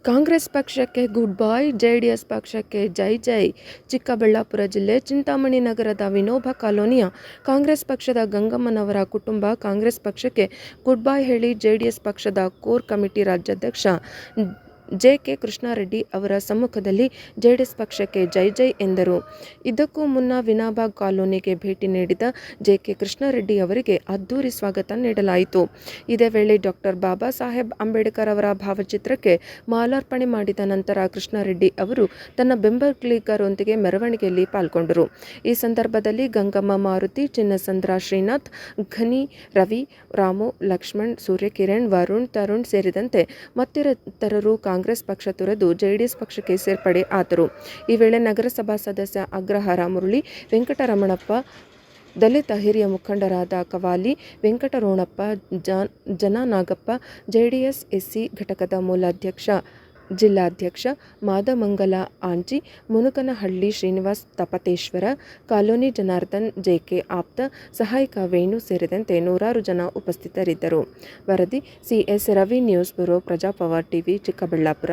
ಕಾಂಗ್ರೆಸ್ ಪಕ್ಷಕ್ಕೆ good bye, JDS ಪಕ್ಷಕ್ಕೆ ಜೈ ಜೈ. ಚಿಕ್ಕಬಳ್ಳಾಪುರ ಜಿಲ್ಲೆ ಚಿಂತಾಮಣಿ ನಗರದ ವಿನೋಬ ಕಾಲೋನಿಯ ಕಾಂಗ್ರೆಸ್ ಪಕ್ಷದ ಗಂಗಮ್ಮನವರ ಕುಟುಂಬ ಕಾಂಗ್ರೆಸ್ ಪಕ್ಷಕ್ಕೆ ಗುಡ್ ಬೈ ಹೇಳಿ ಜೆಡಿಎಸ್ ಪಕ್ಷದ ಕೋರ್ ಕಮಿಟಿ ರಾಜ್ಯಾಧ್ಯಕ್ಷ ಜೆ.ಕೆ. ಕೃಷ್ಣಾರೆಡ್ಡಿ ಅವರ ಸಮ್ಮುಖದಲ್ಲಿ ಜೆಡಿಎಸ್ ಪಕ್ಷಕ್ಕೆ ಜೈ ಜೈ ಎಂದರು. ಇದಕ್ಕೂ ಮುನ್ನ ವಿನೋಬ ಕಾಲೋನಿಗೆ ಭೇಟಿ ನೀಡಿದ ಜೆ.ಕೆ. ಕೃಷ್ಣಾರೆಡ್ಡಿ ಅವರಿಗೆ ಅದ್ದೂರಿ ಸ್ವಾಗತ ನೀಡಲಾಯಿತು. ಇದೇ ವೇಳೆ ಡಾಕ್ಟರ್ ಬಾಬಾ ಸಾಹೇಬ್ ಅಂಬೇಡ್ಕರ್ ಅವರ ಭಾವಚಿತ್ರಕ್ಕೆ ಮಾಲಾರ್ಪಣೆ ಮಾಡಿದ ನಂತರ ಕೃಷ್ಣಾರೆಡ್ಡಿ ಅವರು ತನ್ನ ಬೆಂಬಲಿಗರೊಂದಿಗೆ ಮೆರವಣಿಗೆಯಲ್ಲಿ ಪಾಲ್ಗೊಂಡರು. ಈ ಸಂದರ್ಭದಲ್ಲಿ ಗಂಗಮ್ಮ, ಮಾರುತಿ, ಚಿನ್ನಸಂದ್ರ, ಶ್ರೀನಾಥ್, ಘನಿ, ರವಿ, ರಾಮು, ಲಕ್ಷ್ಮಣ್, ಸೂರ್ಯಕಿರಣ್, ವರುಣ್, ತರುಣ್ ಸೇರಿದಂತೆ ಮತ್ತಿತರರು ಕಾಂಗ್ರೆಸ್ ಪಕ್ಷ ತೊರೆದು ಜೆಡಿಎಸ್ ಪಕ್ಷಕ್ಕೆ ಸೇರ್ಪಡೆ ಆದರು. ಈ ವೇಳೆ ನಗರಸಭಾ ಸದಸ್ಯ ಅಗ್ರಹಾರ ಮುರಳಿ, ವೆಂಕಟರಮಣಪ್ಪ, ದಲಿತ ಹಿರಿಯ ಮುಖಂಡರಾದ ಕವಾಲಿ ವೆಂಕಟರೋಣಪ್ಪ, ಜನಾನಾಗಪ್ಪ, ಜೆಡಿಎಸ್ ಎಸ್ಸಿ ಘಟಕದ ಮೂಲಾಧ್ಯಕ್ಷ ಜಿಲ್ಲಾಧ್ಯಕ್ಷ ಮಾದಮಂಗಲ ಆಂಜಿ, ಮುನುಕನಹಳ್ಳಿ ಶ್ರೀನಿವಾಸ್ ತಪತೇಶ್ವರ, ಕಾಲೋನಿ ಜನಾರ್ದನ್, ಜೆ.ಕೆ. ಆಪ್ತ, ಸಹಾಯಕ ವೇಣು ಸೇರಿದಂತೆ ನೂರಾರು ಜನ ಉಪಸ್ಥಿತರಿದ್ದರು. ವರದಿ ಸಿಎಸ್ ರವಿ, ನ್ಯೂಸ್ ಬ್ಯೂರೋ, ಪ್ರಜಾಪವರ್ ಟಿವಿ, ಚಿಕ್ಕಬಳ್ಳಾಪುರ.